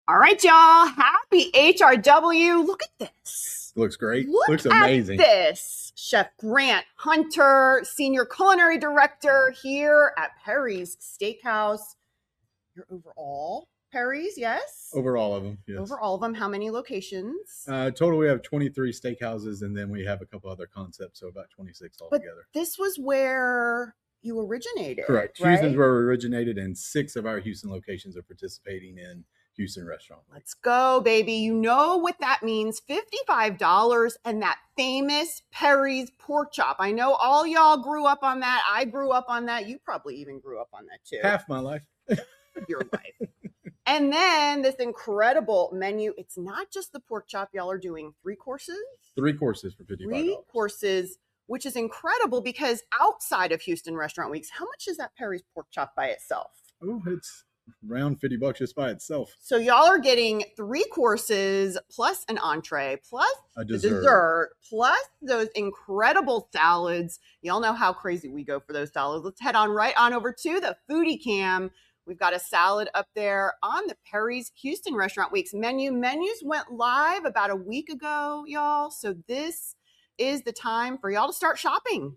All right, y'all. Happy HRW. Look at this. Looks great. Looks amazing. At this. Chef Grant Hunter, Senior Culinary Director here at Perry's Steakhouse. You're over all Perry's, yes? Over all of them, yes. Over all of them. How many locations? Total, we have 23 steakhouses, and then we have a couple other concepts, so about 26 altogether. But this was where you originated. Correct. Right? Houston's where we originated, and 6 of our Houston locations are participating in Houston Restaurant Week. Let's go, baby. You know what that means. $55 and that famous Perry's pork chop. I know all y'all grew up on that. I grew up on that. You probably even grew up on that too. Half my life. Your life. And then this incredible menu. It's not just the pork chop. Y'all are doing 3 courses? 3 courses for $55. 3 courses, which is incredible because outside of Houston Restaurant Weeks, how much is that Perry's pork chop by itself? Oh, it's around $50 just by itself. So y'all are getting 3 courses plus an entree plus a dessert plus those incredible salads. Y'all know how crazy we go for those salads. Let's head on right on over to the foodie cam. We've got a salad up there on the Perry's Houston Restaurant Weeks menu. Menus went live about a week ago, y'all. So this is the time for y'all to start shopping.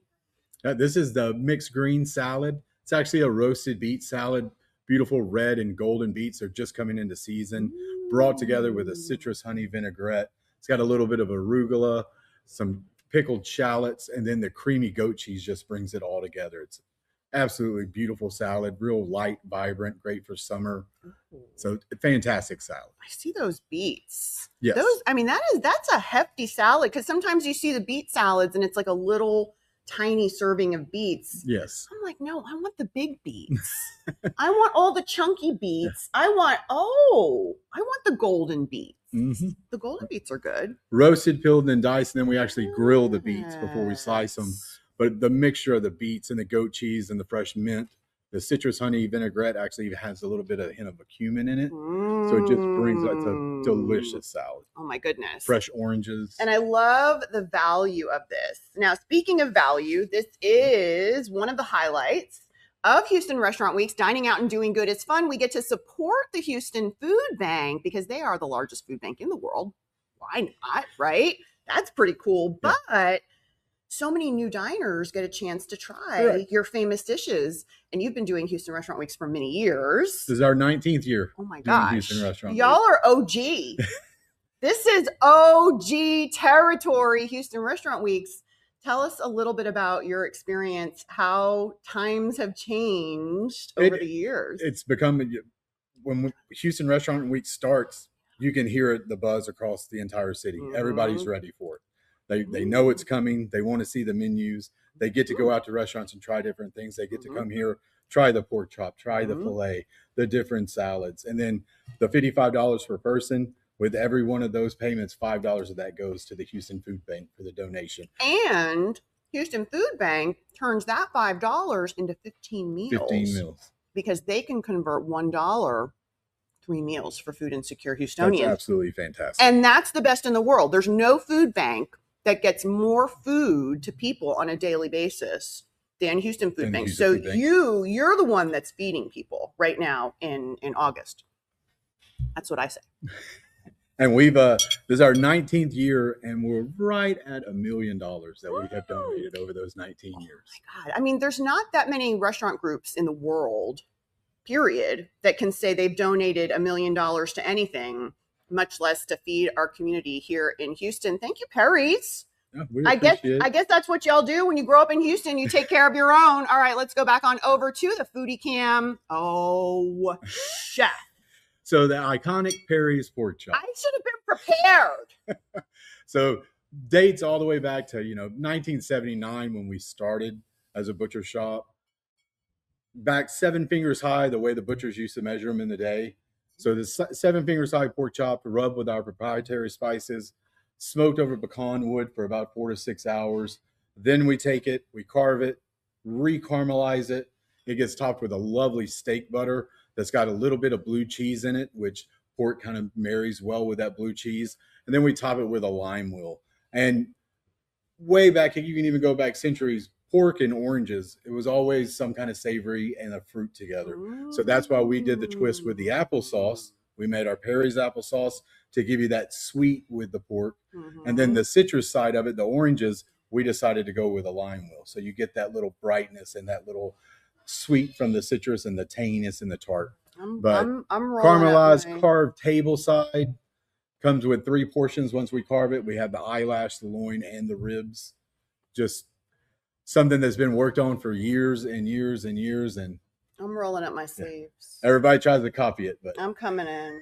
This is the mixed green salad. It's actually a roasted beet salad. Beautiful red and golden beets are just coming into season, brought together with a citrus honey vinaigrette. It's got a little bit of arugula, some pickled shallots, and then the creamy goat cheese just brings it all together. It's absolutely beautiful salad, real light, vibrant, great for summer. So fantastic salad. I see those beets. Yes. That's a hefty salad because sometimes you see the beet salads and it's like a little tiny serving of beets. Yes. I'm like, no, I want the big beets. I want all the chunky beets. I want the golden beets. Mm-hmm. The golden beets are good. Roasted, peeled, and diced, and then we actually grill the beets before we slice them. But the mixture of the beets and the goat cheese and the fresh mint, the citrus honey vinaigrette actually has a little bit of a hint of a cumin in it. So it just brings out a delicious salad. Oh my goodness. Fresh oranges. And I love the value of this. Now, speaking of value, this is one of the highlights of Houston Restaurant Weeks. Dining out and doing good is fun. We get to support the Houston Food Bank because they are the largest food bank in the world. Why not, right? That's pretty cool. Yeah. But so many new diners get a chance to try your famous dishes. And you've been doing Houston Restaurant Weeks for many years. This is our 19th year. Oh my gosh. Houston Restaurant Y'all Week. are OG. This is OG territory, Houston Restaurant Weeks. Tell us a little bit about your experience, how times have changed over the years. It's become, when Houston Restaurant Week starts, you can hear the buzz across the entire city. Mm-hmm. Everybody's ready for it. They know it's coming. They want to see the menus. They get to go out to restaurants and try different things. They get to come here, try the pork chop, try the filet, the different salads. And then the $55 per person, with every one of those payments, $5 of that goes to the Houston Food Bank for the donation. And Houston Food Bank turns that $5 into 15 meals. 15 meals. Because they can convert $1 3 meals for food insecure Houstonians. That's absolutely fantastic. And that's the best in the world. There's no food bank that gets more food to people on a daily basis than Houston Food Bank. So you're the one that's feeding people right now in August. That's what I say. And we've this is our 19th year, and we're right at $1 million that we have donated over those 19 years. Oh my God. I mean, there's not that many restaurant groups in the world, period, that can say they've donated $1 million to anything, much less to feed our community here in Houston. Thank you, Perry's. Yeah, I guess that's what y'all do when you grow up in Houston. You take care of your own. All right, let's go back on over to the foodie cam. Oh, chef. So the iconic Perry's pork chop. I should have been prepared. So dates all the way back to 1979 when we started as a butcher shop. Back 7 fingers high, the way the butchers used to measure them in the day. So the 7 fingers high pork chop rubbed with our proprietary spices, smoked over pecan wood for about 4 to 6 hours. Then we take it, we carve it, re-caramelize it. It gets topped with a lovely steak butter that's got a little bit of blue cheese in it, which pork kind of marries well with that blue cheese. And then we top it with a lime wheel. And way back, you can even go back centuries, pork and oranges, it was always some kind of savory and a fruit together. So that's why we did the twist with the applesauce We made our Perry's applesauce to give you that sweet with the pork. Mhm. And then the citrus side of it, the oranges, we decided to go with a lime wheel. So you get that little brightness and that little sweet from the citrus and the tanginess and the tart. I'm But rolling up caramelized carved table side comes with 3 portions once we carve it. We have the eyelash, the loin, and the ribs. Just something that's been worked on for years and years and years. And I'm rolling up my sleeves. everybody tries to copy it, but I'm coming in.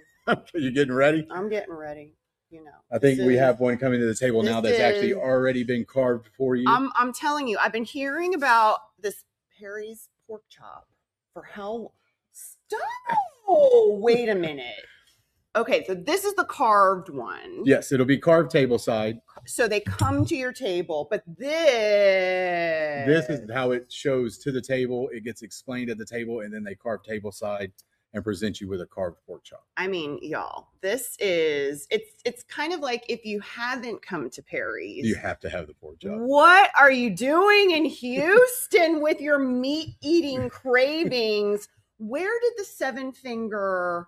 you getting ready? I'm getting ready. You know, I think we have one coming to the table now that's actually already been carved for you. I'm telling you, I've been hearing about this Perry's pork chop for how. Oh, wait a minute. Okay, so this is the carved one. Yes, it'll be carved table side. So they come to your table, but this is how it shows to the table. It gets explained at the table, and then they carve table side and present you with a carved pork chop. I mean, y'all, this is it's kind of like if you haven't come to Perry's, you have to have the pork chop. What are you doing in Houston with your meat eating cravings? Where did the 7-finger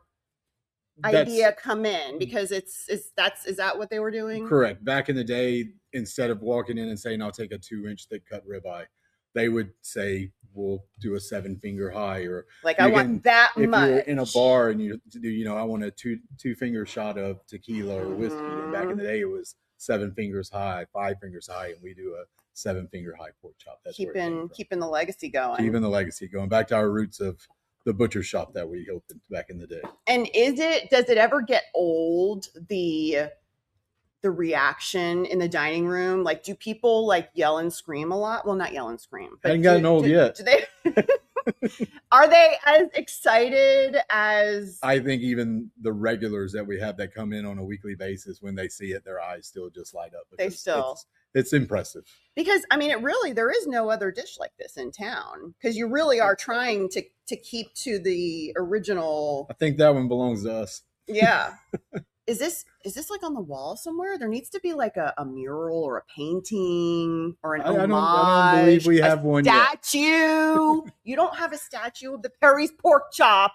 idea come in? Because is that what they were doing? Correct. Back in the day, instead of walking in and saying, I'll take a 2-inch thick cut ribeye, they would say, we'll do a 7-finger high, or like I want that if much. If you're in a bar and you do, I want a two-finger shot of tequila or whiskey. And back in the day, it was 7 fingers high, 5 fingers high, and we do a 7-finger high pork chop. That's keeping the legacy going. Keeping the legacy going. Back to our roots of the butcher shop that we opened back in the day. And does it ever get old, the reaction in the dining room? Like, do people like yell and scream a lot? Well, not yell and scream, but I ain't gotten old yet. Do they are they as excited as I think even the regulars that we have that come in on a weekly basis, when they see it, their eyes still just light up. It's impressive. Because I mean, there is no other dish like this in town, because you really are trying to keep to the original. I think that one belongs to us. Yeah. Is this like on the wall somewhere? There needs to be like a mural or a painting or an homage. I don't believe we have one statue. You don't have a statue of the Perry's pork chop.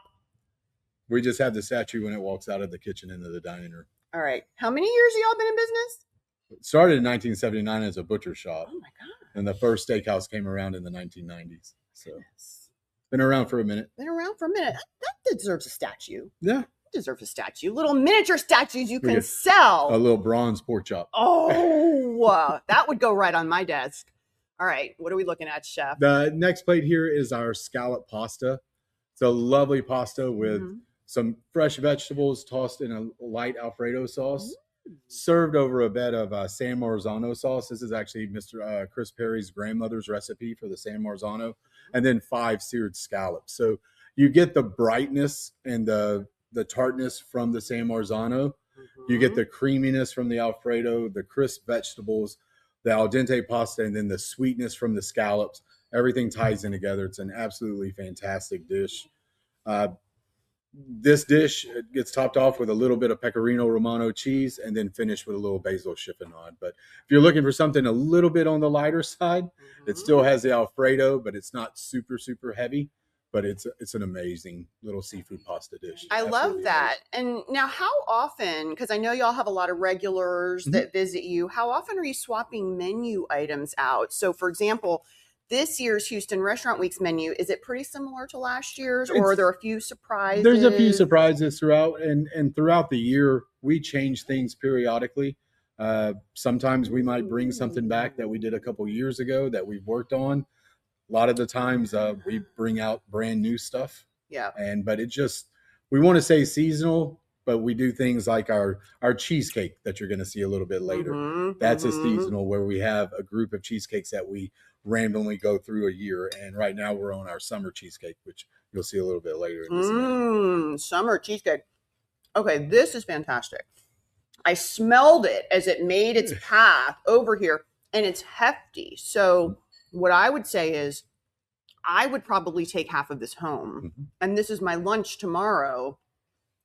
We just have the statue when it walks out of the kitchen into the dining room. All right. How many years have y'all been in business? It started in 1979 as a butcher shop. Oh my God. And the first steakhouse came around in the 1990s. So been around for a minute. That deserves a statue. Yeah. Deserves a statue. Little miniature statues you can sell. A little bronze pork chop. Oh, that would go right on my desk. All right. What are we looking at, chef? The next plate here is our scallop pasta. It's a lovely pasta with some fresh vegetables tossed in a light Alfredo sauce, served over a bed of San Marzano sauce. This is actually Mr. Chris Perry's grandmother's recipe for the San Marzano, and then 5 seared scallops. So you get the brightness and the tartness from the San Marzano. You get the creaminess from the Alfredo, the crisp vegetables, the al dente pasta, and then the sweetness from the scallops. Everything ties in together. It's an absolutely fantastic dish. This dish gets topped off with a little bit of pecorino romano cheese and then finished with a little basil chiffonade. But if you're looking for something a little bit on the lighter side, it still has the Alfredo, but it's not super, super heavy. But it's an amazing little seafood pasta dish. I love that. And now, how often, because I know y'all have a lot of regulars that visit you, how often are you swapping menu items out? So, for example, this year's Houston Restaurant Week's menu, is it pretty similar to last year's, or are there a few surprises? There's a few surprises throughout, and throughout the year, we change things periodically. Sometimes we might bring something back that we did a couple years ago that we've worked on. A lot of the times we bring out brand new stuff. Yeah. But we want to say seasonal, but we do things like our cheesecake that you're going to see a little bit later. That's a seasonal, where we have a group of cheesecakes that we randomly go through a year. And right now we're on our summer cheesecake, which you'll see a little bit later in this summer cheesecake. Okay, this is fantastic. I smelled it as it made its path over here, and it's hefty. So what I would say is I would probably take half of this home, and this is my lunch tomorrow.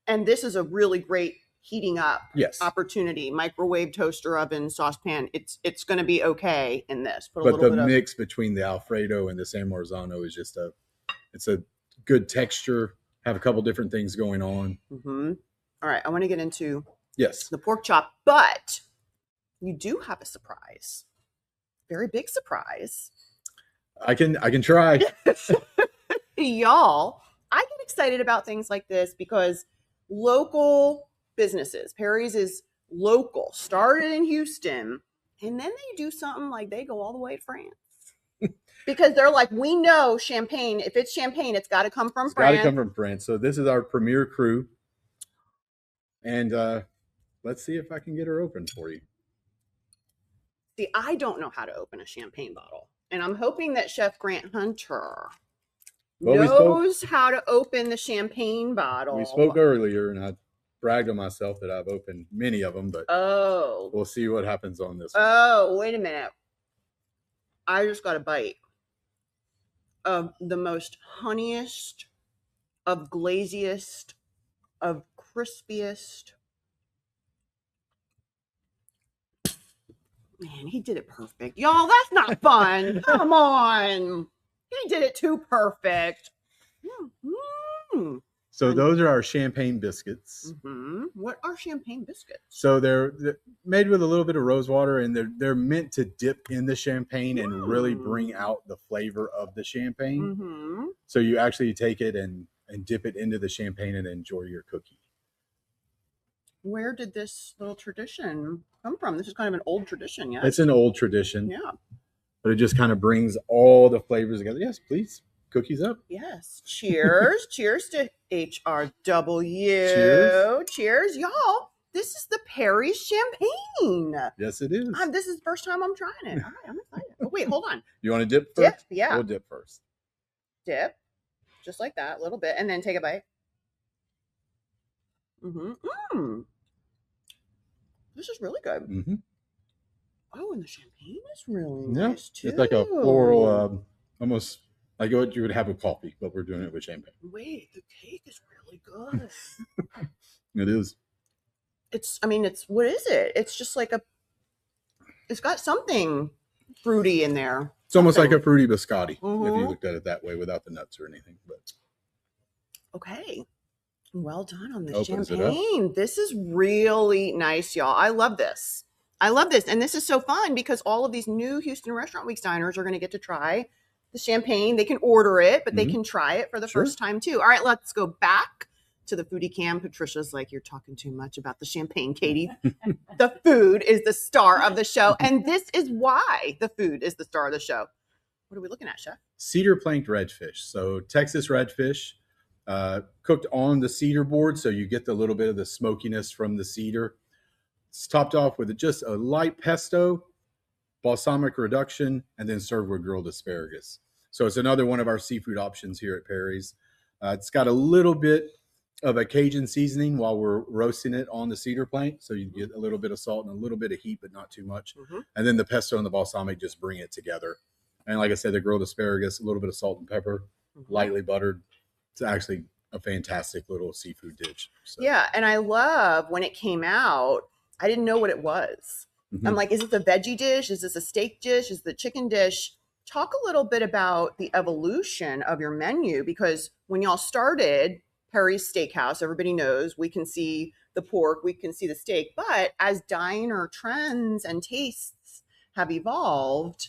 And this is a really great heating up opportunity. Microwave, toaster oven, saucepan. It's going to be okay in this. But the mix between the Alfredo and the San Marzano is just it's a good texture. Have a couple different things going on. All right, I want to get into Yes, the pork chop, but you do have a surprise. Very big surprise. I can try. Y'all, I get excited about things like this because local businesses, Perry's is local, started in Houston, and then they do something like they go all the way to France. Because they're like, we know champagne. If it's champagne, it's got to come from It's got France. to come from France. So this is our premier crew, and let's see if I can get her open for you. See, I don't know how to open a champagne bottle, and I'm hoping that Chef Grant Hunter knows how to open the champagne bottle. We spoke earlier, and I bragged on myself that I've opened many of them, but we'll see what happens on this one. Oh, wait a minute. I just got a bite of the most honeyest, of glaziest, of crispiest. Man, he did it perfect. Y'all, that's not fun. Come on. He did it too perfect. Mm-hmm. So those are our champagne biscuits. Mm-hmm. What are champagne biscuits? So they're made with a little bit of rose water, and they're meant to dip in the champagne and really bring out the flavor of the champagne. Mm-hmm. So you actually take it and dip it into the champagne and enjoy your cookie. Where did this little tradition come from? This is kind of an old tradition, yes? It's an old tradition. Yeah. But it just kind of brings all the flavors together. Yes, please. Cookies up. Yes. Cheers. Cheers to HRW. Cheers. Y'all, this is the Perry's champagne. Yes, it is. This is the first time I'm trying it. All right, I'm excited. Oh, wait, hold on. You want to dip first? Dip, yeah. We'll dip first. Dip. Just like that, a little bit. And then take a bite. This is really good. Mm-hmm. Oh, and the champagne is really nice too. It's like a floral, almost like what you would have with coffee, but we're doing it with champagne. Wait, the cake is really good. It is. It's what is it? It's just like it's got something fruity in there. It's almost like a fruity biscotti, if Mm-hmm. you looked at it that way without the nuts or anything. But okay. Well done on this Opens champagne. This is really nice, y'all. I love this. And this is so fun because all of these new Houston Restaurant Weeks diners are going to get to try the champagne. They can order it, but they can try it for the first time too. All right, let's go back to the foodie cam. Patricia's like, you're talking too much about the champagne, Katy. The food is the star of the show. And this is why the food is the star of the show. What are we looking at, Chef? Cedar planked redfish. So Texas redfish, cooked on the cedar board. So you get the little bit of the smokiness from the cedar. It's topped off with just a light pesto, balsamic reduction, and then served with grilled asparagus. So it's another one of our seafood options here at Perry's. It's got a little bit of a Cajun seasoning while we're roasting it on the cedar plank. So you get a little bit of salt and a little bit of heat, but not too much. Mm-hmm. And then the pesto and the balsamic just bring it together. And like I said, the grilled asparagus, a little bit of salt and pepper, lightly buttered. It's actually a fantastic little seafood dish. So. Yeah, and I love when it came out, I didn't know what it was. Mm-hmm. I'm like, is this a veggie dish? Is this a steak dish? Is it a chicken dish? Talk a little bit about the evolution of your menu, because when y'all started Perry's Steakhouse, everybody knows we can see the pork, we can see the steak, but as diner trends and tastes have evolved,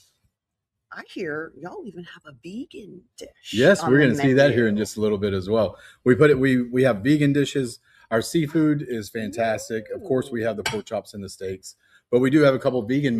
I hear y'all even have a vegan dish. Yes, we're going to see that here in just a little bit as well. We have vegan dishes. Our seafood is fantastic. Ooh. Of course, we have the pork chops and the steaks, but we do have a couple of vegan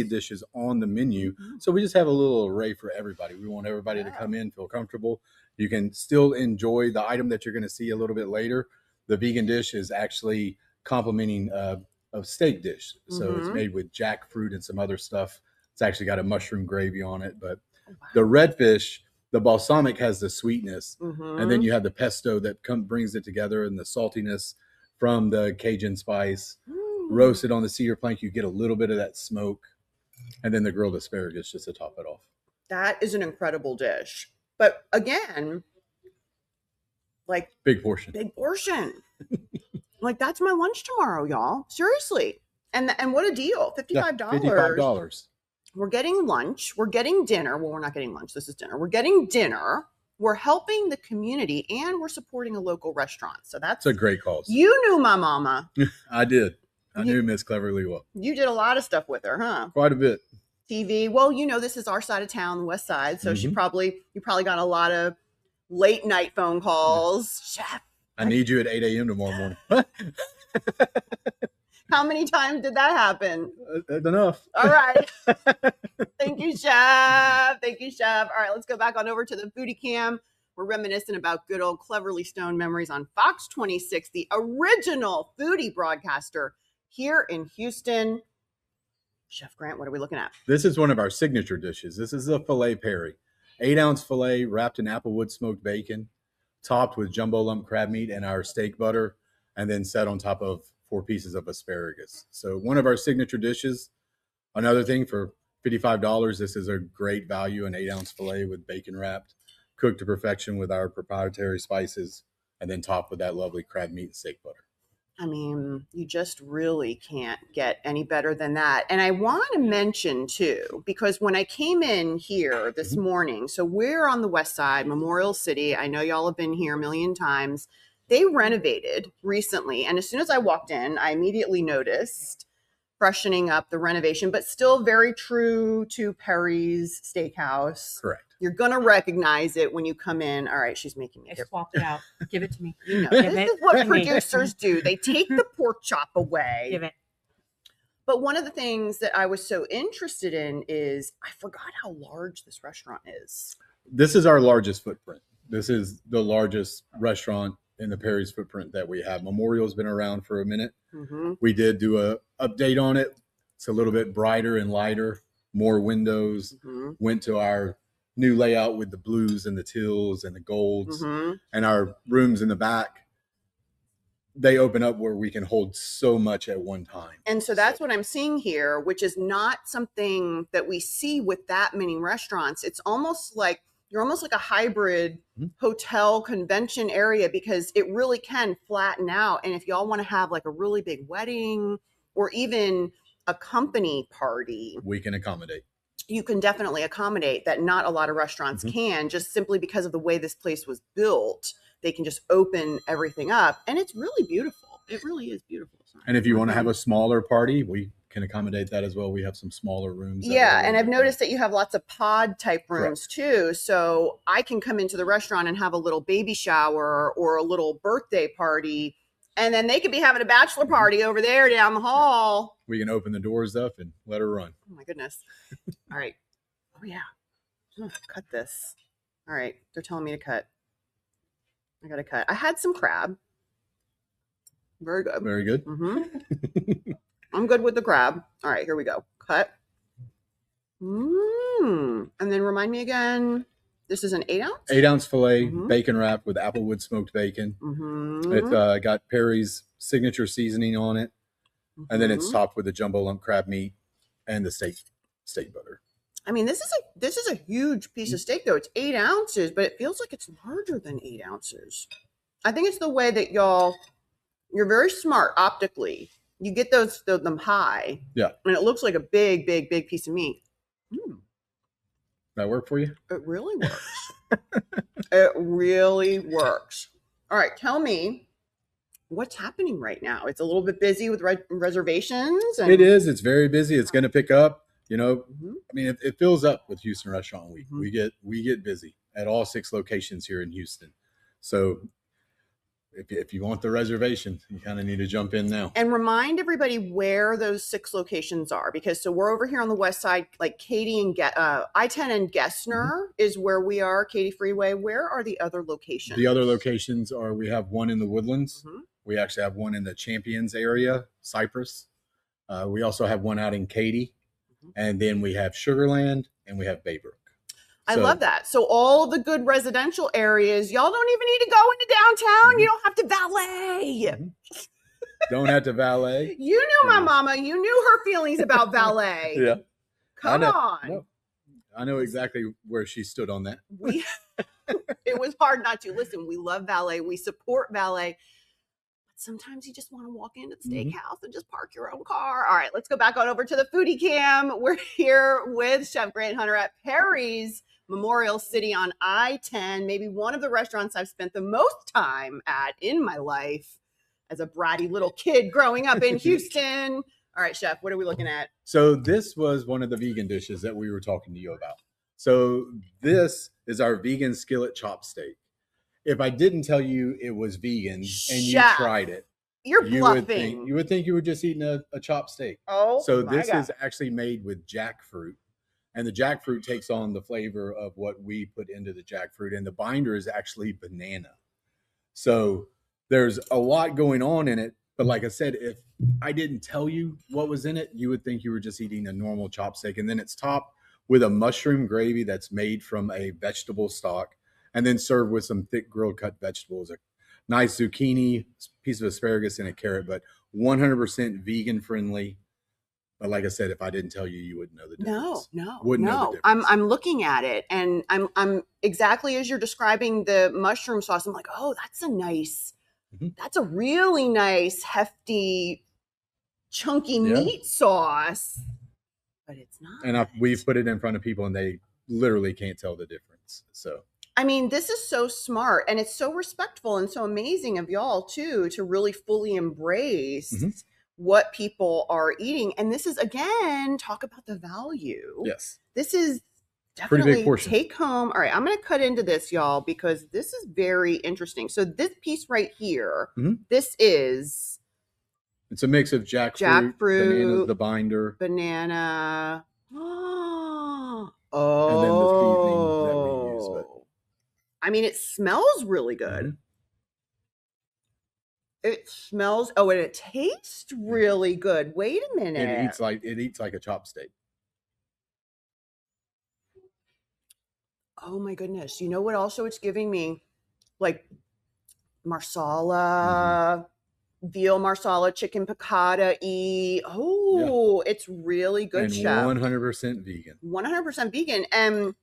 dishes on the menu. Mm-hmm. So we just have a little array for everybody. We want everybody to come in, feel comfortable. You can still enjoy the item that you're going to see a little bit later. The vegan dish is actually complementing a steak dish. So it's made with jackfruit and some other stuff. It's actually got a mushroom gravy on it, but the redfish, the balsamic has the sweetness, and then you have the pesto that brings it together, and the saltiness from the Cajun spice. Roasted on the cedar plank, you get a little bit of that smoke, and then the grilled asparagus just to top it off. That is an incredible dish. But again, like big portion. Like that's my lunch tomorrow, y'all. Seriously. And what a deal. $55. Yeah, $55. We're getting lunch. We're getting dinner. Well, we're not getting lunch. This is dinner. We're getting dinner. we're helping the community and we're supporting a local restaurant. So that's a great cause. You knew my mama. I did. I knew Miss Cleverly well. You did a lot of stuff with her, huh? Quite a bit. TV. Well, this is our side of town, the west side. So you probably got a lot of late night phone calls. Chef, I need you at 8 a.m. tomorrow morning. How many times did that happen? Enough. All right. Thank you, Chef. Thank you, Chef. All right, let's go back on over to the foodie cam. We're reminiscing about good old Cleverly Stone memories on Fox 26, the original foodie broadcaster here in Houston. Chef Grant, what are we looking at? This is one of our signature dishes. This is a filet Perry. 8-ounce filet wrapped in applewood smoked bacon, topped with jumbo lump crab meat and our steak butter, and then set on top of 4 pieces of asparagus. So one of our signature dishes. Another thing, for $55, this is a great value, an 8-ounce filet with bacon wrapped, cooked to perfection with our proprietary spices, and then topped with that lovely crab meat and steak butter. I mean, you just really can't get any better than that. And I want to mention too, because when I came in here this morning, so we're on the west side, Memorial City. I know y'all have been here a million times. They renovated recently. And as soon as I walked in, I immediately noticed freshening up the renovation, but still very true to Perry's Steakhouse. Correct. You're going to recognize it when you come in. All right, she's making me. I swapped it out. Give it to me. This is what producers do. They take the pork chop away. Give it. But one of the things that I was so interested in is I forgot how large this restaurant is. This is our largest footprint. This is the largest restaurant in the Perry's footprint that we have. Memorial's been around for a minute. We did do a update on it. It's a little bit brighter and lighter, more windows. Went to our new layout with the blues and the teals and the golds, and our rooms in the back. They open up where we can hold so much at one time. And so that's what I'm seeing here, which is not something that we see with that many restaurants. It's almost like you're almost like a hybrid hotel convention area, because it really can flatten out. And if y'all want to have like a really big wedding or even a company party, we can accommodate. You can definitely accommodate that. Not a lot of restaurants can, just simply because of the way this place was built. They can just open everything up, and it's really beautiful. It really is beautiful. And if you want to have a smaller party, we can accommodate that as well. We have some smaller rooms. Yeah, and I've noticed that you have lots of pod type rooms too. So I can come into the restaurant and have a little baby shower or a little birthday party, and then they could be having a bachelor party over there down the hall. We can open the doors up and let her run. Oh my goodness. All right. Oh yeah. Cut this. All right. They're telling me to cut. I got to cut. I had some crab. Very good. Very good. I'm good with the crab. All right, here we go. Cut. And then remind me again, this is an 8-ounce? 8-ounce filet, bacon wrapped with applewood smoked bacon. It's got Perry's signature seasoning on it. And then it's topped with the jumbo lump crab meat and the steak butter. I mean, this is a huge piece of steak, though. It's 8 ounces, but it feels like it's larger than 8 ounces. I think it's the way that you're very smart optically. You get them high. Yeah. And it looks like a big, big, big piece of meat. That work for you? It really works. It really works. All right. Tell me what's happening right now. It's a little bit busy with reservations. It is. It's very busy. It's going to pick up. I mean, it fills up with Houston Restaurant Week. We get busy at all 6 locations here in Houston. So if you want the reservation, you kind of need to jump in now. And remind everybody where those 6 locations are, because so we're over here on the west side, like Katy and I-10 and Gessner is where we are, Katy Freeway. Where are the other locations? The other locations are, we have one in the Woodlands. We actually have one in the Champions area, Cypress. We also have one out in Katy. And then we have Sugarland and we have Baybrook. I love that. So all the good residential areas, y'all don't even need to go into downtown. You don't have to valet. Don't have to valet. You knew my mama. You knew her feelings about valet. Yeah. Come on. No. I know exactly where she stood on that. It was hard not to. Listen, we love valet. We support valet. sometimes you just want to walk into the Mhm. steakhouse and just park your own car. All right, let's go back on over to the foodie cam. We're here with Chef Grant Hunter at Perry's Memorial City on I-10, maybe one of the restaurants I've spent the most time at in my life as a bratty little kid growing up in Houston. All right, Chef, what are we looking at? So this was one of the vegan dishes that we were talking to you about. So this is our vegan skillet chop steak. If I didn't tell you it was vegan and you Chef, tried it, you're you bluffing. would think you were just eating a chopped steak. Oh, So my this God. is actually made with jackfruit, and the jackfruit takes on the flavor of what we put into the jackfruit, and the binder is actually banana. So there's a lot going on in it. But like I said, if I didn't tell you what was in it, you would think you were just eating a normal chop steak. And then it's topped with a mushroom gravy that's made from a vegetable stock, and then served with some thick grilled cut vegetables, a nice zucchini, piece of asparagus, and a carrot, but 100% vegan friendly. But like I said, if I didn't tell you, you wouldn't know the difference. Wouldn't know the difference. I'm looking at it, and I'm exactly as you're describing the mushroom sauce. I'm like, oh, that's a really nice, hefty, chunky meat sauce. But it's not. And we've put it in front of people, and they literally can't tell the difference. So I mean, this is so smart, and it's so respectful and so amazing of y'all too to really fully embrace what people are eating. And this is, again, talk about the value. Yes, this is pretty definitely big portion. Take home. All right, I'm going to cut into this, y'all, because this is very interesting. So this piece right here, this is it's a mix of jackfruit, banana, the binder, banana. And then the seasoning that we use. But I mean, it smells really good. It smells, and it tastes really good. Wait a minute. It eats like a chop steak. Oh my goodness. You know what also it's giving me? Like marsala, veal marsala, chicken piccata-y. Oh, it's really good, and Chef. 100% vegan. 100% vegan and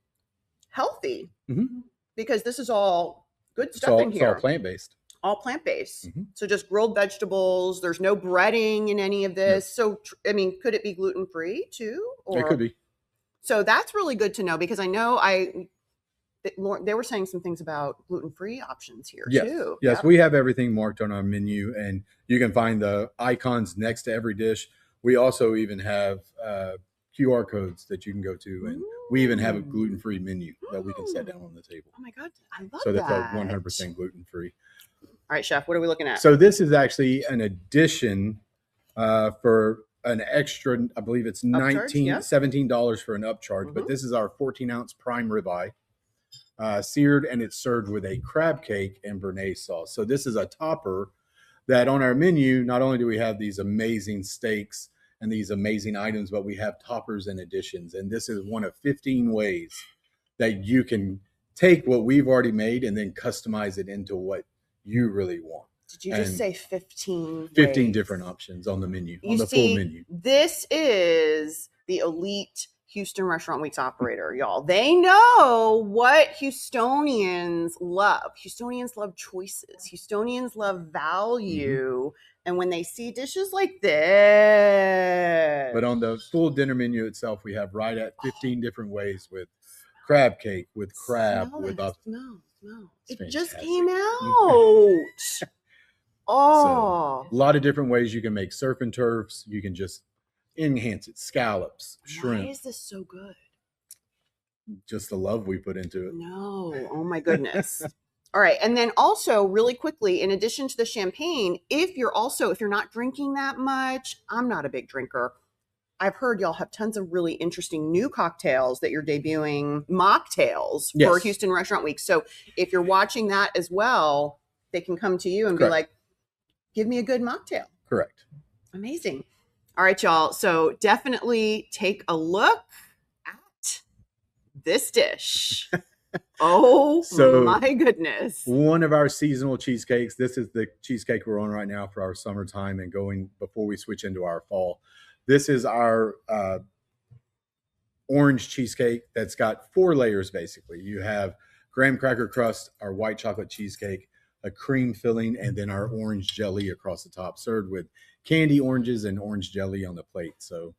healthy. Because this is all good stuff in here. It's all plant-based. All plant-based. So just grilled vegetables. There's no breading in any of this. So, I mean, could it be gluten-free too? It could be. So that's really good to know, because I know they were saying some things about gluten-free options here too. Yes, we have everything marked on our menu, and you can find the icons next to every dish. We also even have QR codes that you can go to, and we even have a gluten-free menu that we can set down on the table. Oh my God, I love that. So that's 100% gluten-free. All right, Chef, what are we looking at? So this is actually an addition for an extra, I believe it's $17 for an upcharge, but this is our 14-ounce prime ribeye, seared, and it's served with a crab cake and béarnaise sauce. So this is a topper that on our menu, not only do we have these amazing steaks and these amazing items, but we have toppers and additions. And this is one of 15 ways that you can take what we've already made and then customize it into what you really want. Did you just say 15? 15 different options on the menu, on the full menu. This is the elite Houston Restaurant Weeks operator, y'all. They know what Houstonians love. Houstonians love choices. Houstonians love value. And when they see dishes like this. But on the full dinner menu itself, we have right at 15 different ways with crab cake, with crab, with a smell. It fantastic. Just came out. So, a lot of different ways you can make surf and turfs. You can just enhance it. Scallops, shrimp. Why is this so good? Just the love we put into it. No. Oh my goodness. All right. And then also really quickly, in addition to the champagne, if you're not drinking that much, I'm not a big drinker. I've heard y'all have tons of really interesting new cocktails that you're debuting, mocktails for Houston Restaurant Week. So if you're watching that as well, they can come to you and be like, give me a good mocktail. Correct. Amazing. All right, y'all. So definitely take a look at this dish. Oh, so my goodness. One of our seasonal cheesecakes. This is the cheesecake we're on right now for our summertime and going before we switch into our fall. This is our orange cheesecake that's got 4 layers, basically. You have graham cracker crust, our white chocolate cheesecake, a cream filling, and then our orange jelly across the top, served with candy oranges and orange jelly on the plate. So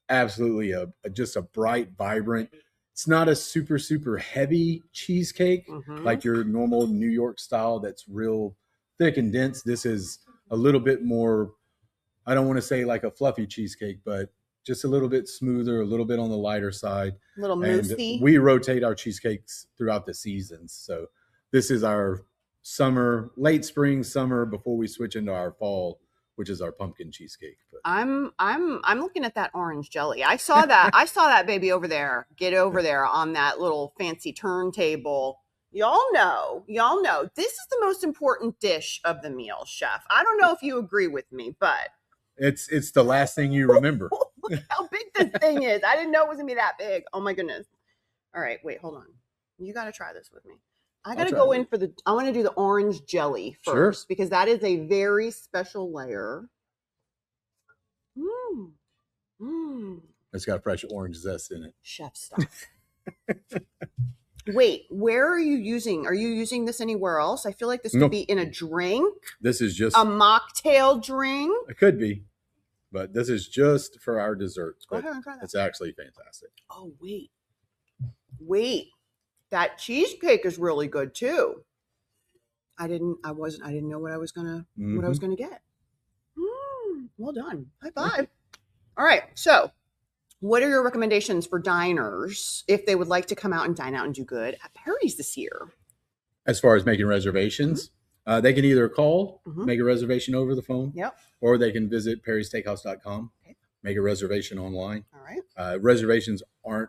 absolutely just a bright, vibrant. It's not a super heavy cheesecake like your normal New York style that's real thick and dense. This is a little bit more, I don't want to say like a fluffy cheesecake, but just a little bit smoother, a little bit on the lighter side. A little moussey. We rotate our cheesecakes throughout the seasons. So this is our summer, late spring, summer, before we switch into our fall, which is our pumpkin cheesecake. But I'm looking at that orange jelly. I saw that baby over there. Get over there on that little fancy turntable. Y'all know, this is the most important dish of the meal, chef. I don't know if you agree with me, but it's the last thing you remember. Look how big this thing is. I didn't know it was gonna be that big. Oh my goodness. All right, wait, hold on. You got to try this with me. I got to go in for I want to do the orange jelly first because that is a very special layer. It's got fresh orange zest in it. Chef stuff. Wait, where are you using? Are you using this anywhere else? I feel like this could be in a drink. This is just a mocktail drink. It could be, but this is just for our desserts. Go ahead and try that. It's actually fantastic. Oh, wait. That cheesecake is really good too. I didn't know what I was gonna get. Well done. High five. All right. So what are your recommendations for diners if they would like to come out and dine out and do good at Perry's this year? As far as making reservations, they can either call, make a reservation over the phone, or they can visit perrysteakhouse.com, make a reservation online. All right. Reservations aren't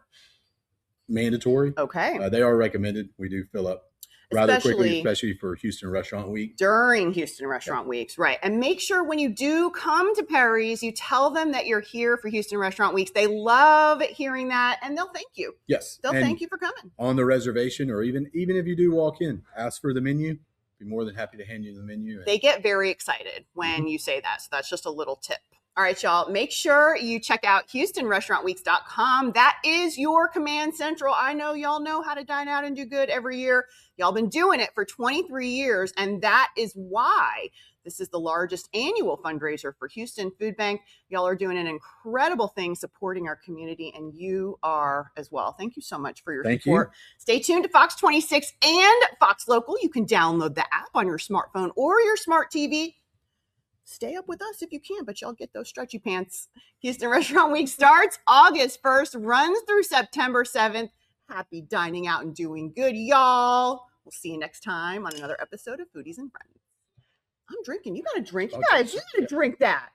mandatory. Okay. They are recommended. We do fill up rather quickly, especially for Houston Restaurant Week. During Houston Restaurant Weeks, right. And make sure when you do come to Perry's, you tell them that you're here for Houston Restaurant Weeks. They love hearing that, and they'll thank you. Yes. They'll thank you for coming. On the reservation, or even if you do walk in, ask for the menu. Be more than happy to hand you the menu. They get very excited when you say that, so that's just a little tip. All right, y'all, make sure you check out HoustonRestaurantWeeks.com. That is your command central. I know y'all know how to dine out and do good every year. Y'all been doing it for 23 years, and that is why this is the largest annual fundraiser for Houston Food Bank. Y'all are doing an incredible thing supporting our community, and you are as well. Thank you so much for your support. Stay tuned to Fox 26 and Fox Local. You can download the app on your smartphone or your smart TV. Stay up with us if you can, but y'all get those stretchy pants. Houston Restaurant Week starts August 1st, runs through September 7th. Happy dining out and doing good, y'all. We'll see you next time on another episode of Foodies and Friends. I'm drinking. You got to drink. You got to drink that.